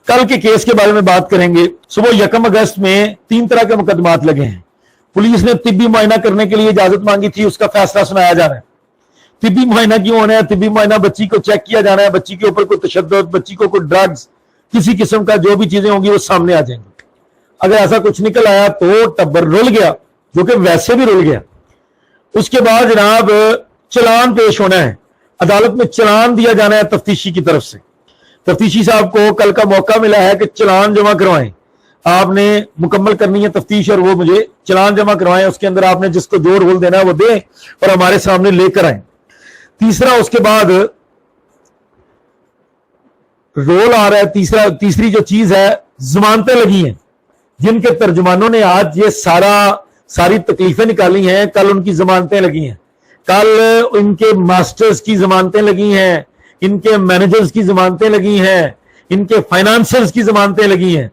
कल के केस के बारे में बात करेंगे। सुबह 1 अगस्त में 3 तरह के मुकदमात लगे हैं। पुलिस ने तिब्बी मुआयना करने के लिए इजाजत मांगी थी, उसका फैसला सुनाया जा रहा है। तिब्बी मुआयना क्यों होना है? तिब्बी मुआयना बच्ची को चेक किया जाना है, बच्ची के ऊपर कोई तशद्दुद, बच्ची को कोई ड्रग्स, किसी किस्म का जो भी चीजें होंगी वो सामने आ जाएंगी। अगर ऐसा कुछ निकल आया तो टब्बर रुल गया, जो कि वैसे भी रुल गया। उसके बाद जनाब चलान पेश होना है, अदालत में चलान दिया जाना है तफ्तीशी की तरफ से। तफ्तीशी साहब को कल का मौका मिला है कि चलान जमा करवाएं, आपने मुकम्मल करनी है तफ्तीश और वो मुझे चलान जमा करवाएं। उसके अंदर आपने जिसको जो रोल देना है वो दें और हमारे सामने लेकर आए। तीसरा, उसके बाद रोल आ रहा है। तीसरी जो चीज है, जमानतें लगी हैं, जिनके तर्जुमानों ने आज ये सारी तकलीफें निकाली हैं, कल उनकी जमानतें लगी हैं। कल इनके मास्टर्स की जमानतें लगी हैं, इनके मैनेजर्स की जमानतें लगी हैं, इनके फाइनेंसर्स की जमानतें लगी हैं।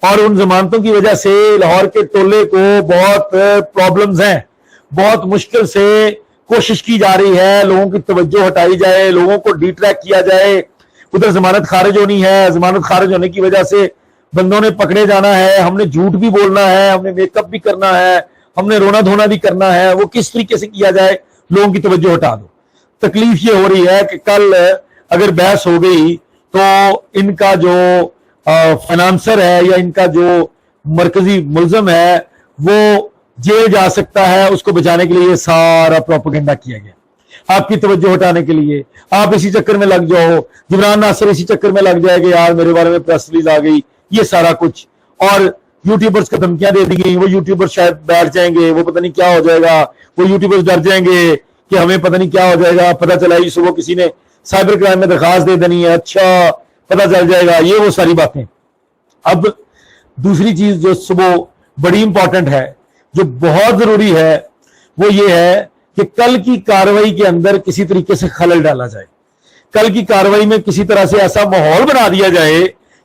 और उन जमानतों की वजह से लाहौर के टोले को बहुत प्रॉब्लम्स हैं। बहुत मुश्किल से कोशिश की जा रही है लोगों की तवज्जो हटाई जाए, लोगों को डिट्रैक किया जाए। उधर जमानत खारिज होनी है, जमानत खारिज होने की वजह से बंदों ने पकड़े जाना है, हमने झूठ भी बोलना है, हमने मेकअप भी करना है, हमने रोना धोना भी करना है। वो किस तरीके से किया जाए, लोगों की तवज्जो हटा दो। तकलीफ ये हो रही है कि कल अगर बहस हो गई तो इनका जो फाइनेंसर है या इनका जो मरकजी मुलजम है वो जेल जा सकता है। उसको बचाने के लिए सारा प्रोपेगेंडा किया गया, आपकी तवज्जो हटाने के लिए। आप इसी चक्कर में लग जाओ, जिब्रान नासिर इसी चक्कर में लग जाएगा, यार मेरे बारे में प्रेस रिलीज आ गई, ये सारा कुछ। और यूट्यूबर्स को धमकियां दे दी गई, वो यूट्यूबर्स शायद बैठ जाएंगे, वो पता नहीं क्या हो जाएगा, वो यूट्यूबर्स डर जाएंगे कि हमें पता नहीं क्या हो जाएगा। पता चला ही सुबह किसी ने साइबर क्राइम में दरखास्त दे देनी है, अच्छा पता चल जाएगा, ये वो सारी बातें। अब दूसरी चीज जो सुबह बड़ी इंपॉर्टेंट है, जो बहुत जरूरी है, वो ये है कि कल की कार्रवाई के अंदर किसी तरीके से खलल डाला जाए। कल की कार्रवाई में किसी तरह से ऐसा माहौल बना दिया जाए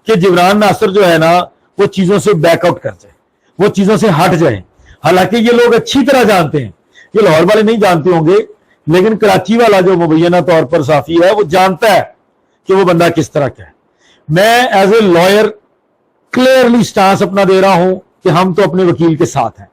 कि जिब्रान नासिर जो है ना वो चीजों से बैकआउट कर जाए, वो चीजों से हट जाए। हालांकि ये लोग अच्छी तरह जानते हैं, ये लाहौर वाले नहीं जानते होंगे, लेकिन कराची वाला जो मुबैना तौर पर साफी है वो जानता है कि वो बंदा किस तरह का है। मैं as a lawyer clearly stance अपना दे रहा हूं कि हम तो अपने वकील के साथ हैं।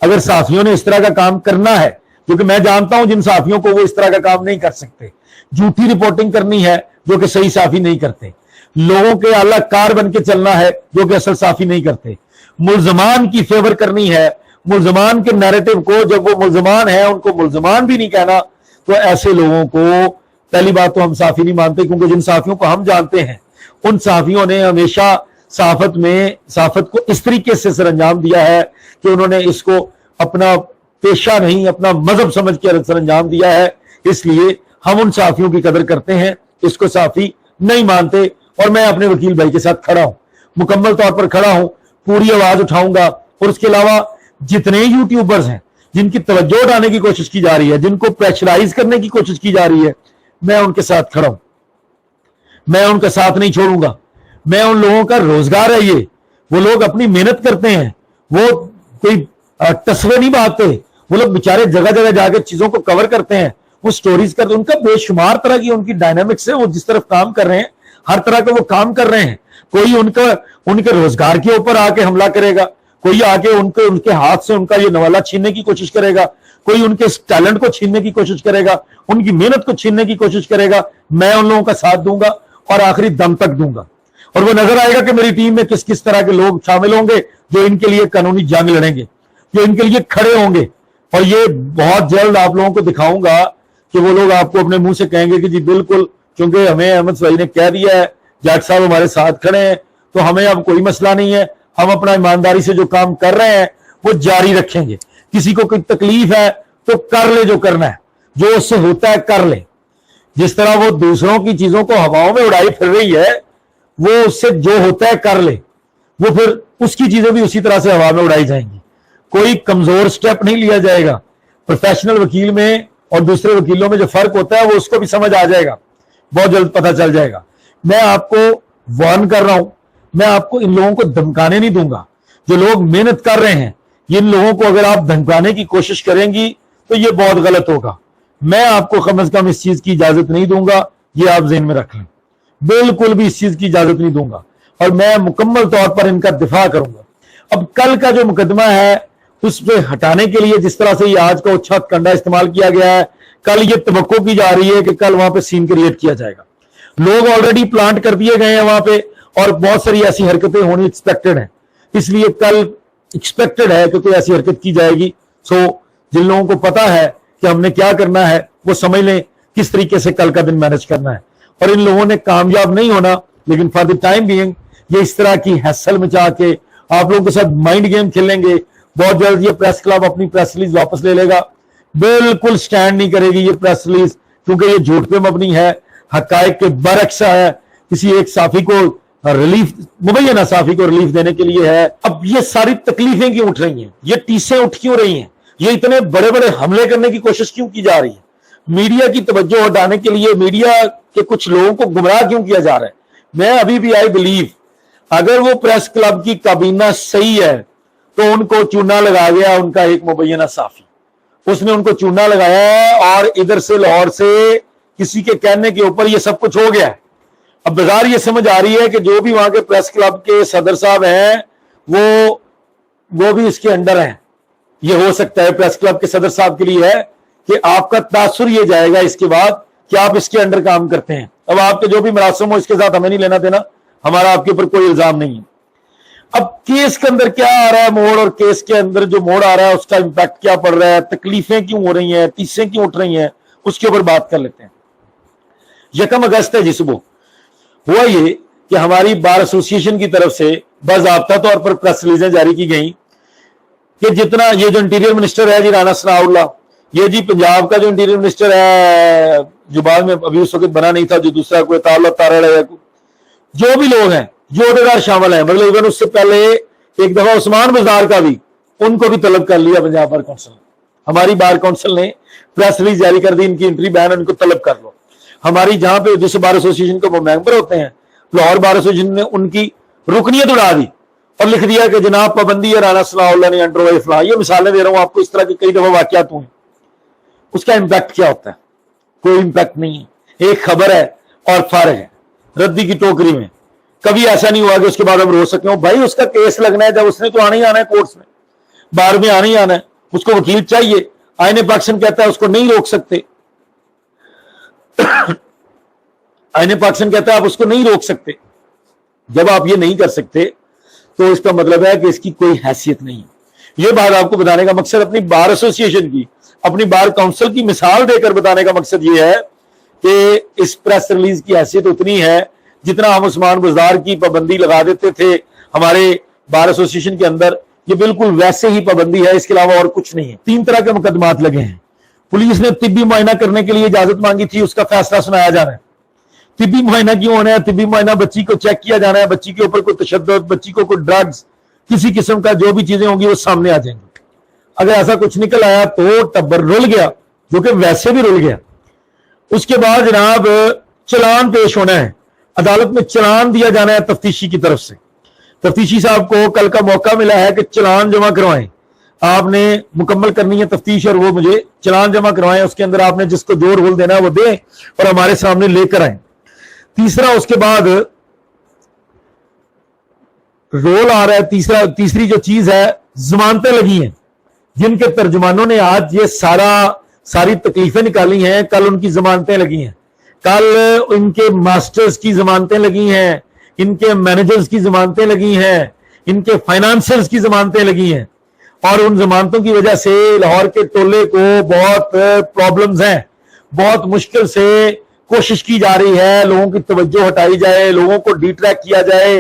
अगर साफियों ने इस तरह का काम करना है, क्योंकि मैं जानता हूं जिन साफियों को वो इस तरह का काम नहीं कर सकते, झूठी रिपोर्टिंग करनी है जो कि सही साफी नहीं करते, लोगों के अल्लाह कार बन के चलना है जो कि असल साफी नहीं करते, मुल्जमान की फेवर करनी है, मुल्जमान के नैरेटिव को, जब वो मुल्जमान है उनको मुल्जमान भी नहीं कहना, तो ऐसे लोगों को पहली बात तो हम साफी नहीं मानते। क्योंकि जिन साफियों को हम जानते हैं उन साफियों ने हमेशा साफत को इस तरीके से सरंजाम दिया है कि उन्होंने इसको अपना पेशा नहीं, अपना मजहब समझ के सरंजाम दिया है। इसलिए हम उन साफियों की कदर करते हैं, इसको साफी नहीं मानते। और मैं अपने वकील भाई के साथ खड़ा हूं, मुकम्मल तौर पर खड़ा हूं, पूरी आवाज उठाऊंगा। और उसके अलावा जितने यूट्यूबर्स हैं जिनकी तवज्जो उठाने की कोशिश की जा रही है, जिनको प्रेशराइज करने की कोशिश की जा रही है, मैं उनके साथ खड़ा हूं, मैं उनका साथ नहीं छोड़ूंगा। मैं उन लोगों का रोजगार है, ये वो लोग अपनी मेहनत करते हैं, वो कोई तस्वीर नहीं बांटते, वो लोग बेचारे जगह जगह जाकर चीजों को कवर करते हैं, वो स्टोरीज करते हैं। उनका बेशुमार तरह की उनकी डायनामिक्स है, वो जिस तरफ काम कर रहे हैं हर तरह का वो काम कर रहे हैं। कोई उनके रोजगार के ऊपर आके हमला करेगा, कोई आके उनके हाथ से उनका ये नवाला छीनने की कोशिश करेगा, कोई उनके टैलेंट को छीनने की कोशिश करेगा, उनकी मेहनत को छीनने की कोशिश करेगा। मैं उन लोगों का साथ दूंगा और आखिरी दम तक दूंगा। और वो नजर आएगा कि मेरी टीम में किस किस तरह के लोग शामिल होंगे जो इनके लिए कानूनी जंग लड़ेंगे, जो इनके लिए खड़े होंगे। और ये बहुत जल्द आप लोगों को दिखाऊंगा कि वो लोग आपको अपने मुंह से कहेंगे कि जी बिल्कुल, क्योंकि हमें अहमद भाई ने कह दिया है, जाट साहब हमारे साथ खड़े हैं, तो हमें अब कोई मसला नहीं है, हम अपना ईमानदारी से जो काम कर रहे हैं वो जारी रखेंगे। किसी को कोई तकलीफ है तो कर ले, जो करना है, जो उससे होता है कर ले। जिस तरह वो दूसरों की चीजों को हवाओं में उड़ाई फिर रही है, वो उससे जो होता है कर ले, वो फिर उसकी चीजें भी उसी तरह से हवा में उड़ाई जाएंगी। कोई कमजोर स्टेप नहीं लिया जाएगा। प्रोफेशनल वकील में और दूसरे वकीलों में जो फर्क होता है वो उसको भी समझ आ जाएगा, बहुत जल्द पता चल जाएगा। मैं आपको वार्न कर रहा हूं, मैं आपको इन लोगों को धमकाने नहीं दूंगा। जो लोग मेहनत कर रहे हैं, इन लोगों को अगर आप धमकाने की कोशिश करेंगी तो ये बहुत गलत होगा। मैं आपको कम से कम इस चीज की इजाजत नहीं दूंगा, ये आप ज़हन में रख लें। बिल्कुल भी इस चीज की इजाजत नहीं दूंगा। اور میں مکمل طور پر ان کا دفاع کروں گا. اب کل کا جو مقدمہ ہے اس پہ ہٹانے کے لیے جس طرح سے یہ آج کا اچھت کنڈا استعمال کیا گیا ہے, کل یہ توقع کی جا رہی ہے کہ کل وہاں پہ سین کریٹ کیا جائے گا. لوگ آلریڈی پلانٹ کر دیے گئے ہیں وہاں پہ اور بہت ساری ایسی حرکتیں ہونی ایکسپیکٹڈ ہیں, اس لیے کل ایکسپیکٹڈ ہے کہ کوئی ایسی حرکت کی جائے گی. سو جن لوگوں کو پتا ہے کہ ہم نے کیا کرنا ہے وہ سمجھ لیں کس طریقے سے کل کا دن مینج کرنا ہے. اور ان لوگوں نے کامیاب نہیں ہونا, لیکن فار دی ٹائم بینگ یہ اس طرح کی ہیسل مچا کے آپ لوگوں کے ساتھ مائنڈ گیم کھیلیں گے. بہت جلد یہ پریس کلب اپنی پریس ریلیز واپس لے لے گا, بالکل سٹینڈ نہیں کرے گی یہ پریس ریلیز, کیونکہ یہ جھوٹ پہ مبنی ہے, حقائق کے برعکس ہے, کسی ایک صحافی کو ریلیف, مبینہ صحافی کو ریلیف دینے کے لیے ہے. اب یہ ساری تکلیفیں کیوں اٹھ رہی ہیں, یہ ٹیسیں اٹھ کیوں رہی ہیں, یہ اتنے بڑے بڑے حملے کرنے کی کوشش کیوں کی جا رہی ہے, میڈیا کی توجہ ہٹانے کے لیے میڈیا کے کچھ لوگوں کو گمراہ کیوں کیا جا رہا ہے. میں ابھی بھی آئی بلیو اگر وہ پریس کلب کی کابینہ صحیح ہے تو ان کو چونا لگا گیا ان کا ایک مبینہ صحافی, اس نے ان کو چونا لگایا ہے اور ادھر سے لاہور سے کسی کے کہنے کے اوپر یہ سب کچھ ہو گیا ہے. اب بغیر یہ سمجھ آ رہی ہے کہ جو بھی وہاں کے پریس کلب کے صدر صاحب ہیں وہ بھی اس کے انڈر ہیں. یہ ہو سکتا ہے پریس کلب کے صدر صاحب کے لیے ہے کہ آپ کا تاثر یہ جائے گا اس کے بعد کہ آپ اس کے انڈر کام کرتے ہیں. اب آپ کے جو بھی مراسم ہو اس کے ساتھ ہمیں نہیں لینا دینا, ہمارا آپ کے اوپر کوئی الزام نہیں ہے. اب کیس کے اندر کیا آ رہا ہے موڑ, اور کیس کے اندر جو موڑ آ رہا ہے اس کا امپیکٹ کیا پڑ رہا ہے, تکلیفیں کیوں ہو رہی ہیں, تیسیں کیوں اٹھ رہی ہیں, اس کے اوپر بات کر لیتے ہیں. 1 اگست ہے جی صبح ہوا یہ کہ ہماری بار ایسوسیشن کی طرف سے باضابطہ طور پر پریس ریلیزیں جاری کی گئیں کہ جتنا یہ جو انٹیریئر منسٹر ہے جی رانا ثناء اللہ, یہ جی پنجاب کا جو انٹیریئر منسٹر ہے جو بعد میں ابھی اس وقت بنا نہیں تھا, جو دوسرا کوئی تعلق تارڑ ہے, جو بھی لوگ ہیں جو عہدیدار شامل ہیں, مطلب ایون اس سے پہلے ایک دفعہ عثمان بزدار کا بھی ان کو بھی طلب کر لیا پنجاب بار کونسل نے. ہماری بار کونسل نے پریس ریلیز جاری کر دی, ان کی انٹری بین, ان کو طلب کر لو. ہماری جہاں پہ جس بار ایسوسیشن کے وہ ممبر ہوتے ہیں لاہور بار ایسوسیشن نے ان کی رکنیت اڑا دی اور لکھ دیا کہ جناب پابندی ہے رانا ثناء اللہ نے انڈر وائے فلاں. یہ مثالیں دے رہا ہوں آپ کو, اس طرح کے کئی دفعہ واقعات ہوئے. اس کا امپیکٹ کیا ہوتا ہے؟ کوئی امپیکٹ نہیں ہے. ایک خبر ہے اور فارغ ہے ردی کی ٹوکری میں. کبھی ایسا نہیں ہوا کہ اس کے بعد ہم رو سکیں بھائی اس کا کیس لگنا ہے, جب اس نے تو آنا ہی آنا ہے کورٹس میں, بار میں آنا ہی آنا ہے, اس کو وکیل چاہیے. آئین پاکستان کہتا ہے اس کو نہیں روک سکتے, آئین پاکستان کہتا ہے آپ اس کو نہیں روک سکتے. جب آپ یہ نہیں کر سکتے تو اس کا مطلب ہے کہ اس کی کوئی حیثیت نہیں ہے. یہ بات آپ کو بتانے کا مقصد اپنی بار ایسوسیشن کی, اپنی بار کونسل کی مثال دے کر بتانے کا مقصد یہ ہے کہ اس پریس ریلیز کی حیثیت اتنی ہے جتنا ہم عثمان بزدار کی پابندی لگا دیتے تھے ہمارے بار ایسوسیشن کے اندر, یہ بالکل ویسے ہی پابندی ہے, اس کے علاوہ اور کچھ نہیں ہے. 3 طرح کے مقدمات لگے ہیں. پولیس نے طبی معائنہ کرنے کے لیے اجازت مانگی تھی, اس کا فیصلہ سنایا جا رہا ہے. طبی معائنہ کیوں ہونا ہے؟ طبی معائنہ بچی کو چیک کیا جانا ہے, بچی کے اوپر کوئی تشدد, بچی کو کوئی ڈرگز, کسی قسم کا جو بھی چیزیں ہوں گی وہ سامنے آ جائیں گی. اگر ایسا کچھ نکل آیا تو ٹبر رول گیا, جو کہ ویسے بھی رول گیا. اس کے بعد جناب چلان پیش ہونا ہے, عدالت میں چلان دیا جانا ہے تفتیشی کی طرف سے. تفتیشی صاحب کو کل کا موقع ملا ہے کہ چلان جمع کروائیں, آپ نے مکمل کرنی ہے تفتیش اور وہ مجھے چلان جمع کروائیں. اس کے اندر آپ نے جس کو جو رول دینا ہے وہ دیں اور ہمارے سامنے لے کر آئیں. تیسرا اس کے بعد رول آ رہا ہے, تیسری جو چیز ہے ضمانتیں لگی ہیں جن کے ترجمانوں نے آج یہ ساری تکلیفیں نکالی ہیں. کل ان کی ضمانتیں لگی ہیں, کل ان کے ماسٹرز کی ضمانتیں لگی ہیں, ان کے مینیجرز کی ضمانتیں لگی ہیں, ان کے فائنانسرز کی ضمانتیں لگی ہیں. اور ان ضمانتوں کی وجہ سے لاہور کے ٹولے کو بہت پرابلمز ہیں. بہت مشکل سے کوشش کی جا رہی ہے لوگوں کی توجہ ہٹائی جائے, لوگوں کو ڈی ٹریک کیا جائے.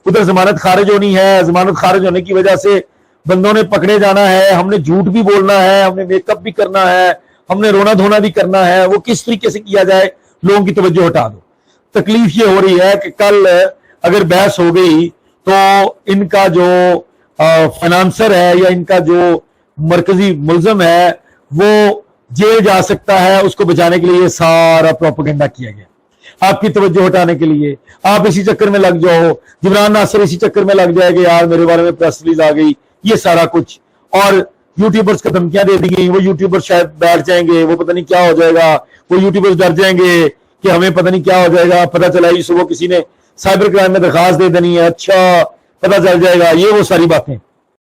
ادھر ضمانت خارج ہونی ہے, ضمانت خارج ہونے کی وجہ سے بندوں نے پکڑے جانا ہے, ہم نے جھوٹ بھی بولنا ہے, ہم نے میک اپ بھی کرنا ہے, ہم نے رونا دھونا بھی کرنا ہے. وہ کس طریقے سے کیا جائے, لوگوں کی توجہ ہٹا دو. تکلیف یہ ہو رہی ہے کہ کل اگر بحث ہو گئی تو ان کا جو فائنانسر ہے یا ان کا جو مرکزی ملزم ہے وہ جیل جا سکتا ہے. اس کو بچانے کے لیے یہ سارا پروپیگنڈا کیا گیا, آپ کی توجہ ہٹانے کے لیے. آپ اسی چکر میں لگ جاؤ, جبران ناصر اسی چکر میں لگ جائے کہ یار میرے بارے میں پریس ریلیز آ گئی, یہ سارا کچھ. اور یوٹیوبرز کو دھمکیاں دے دی گئی, وہ یوٹیوبر شاید بیٹھ جائیں گے, وہ پتہ نہیں کیا ہو جائے گا, وہ یوٹیوبرز ڈر جائیں گے کہ ہمیں پتہ نہیں کیا ہو جائے گا. پتہ چلا صبح کسی نے سائبر کرائم میں درخواست دے دینی ہے، اچھا پتہ چل جائے گا، یہ وہ ساری باتیں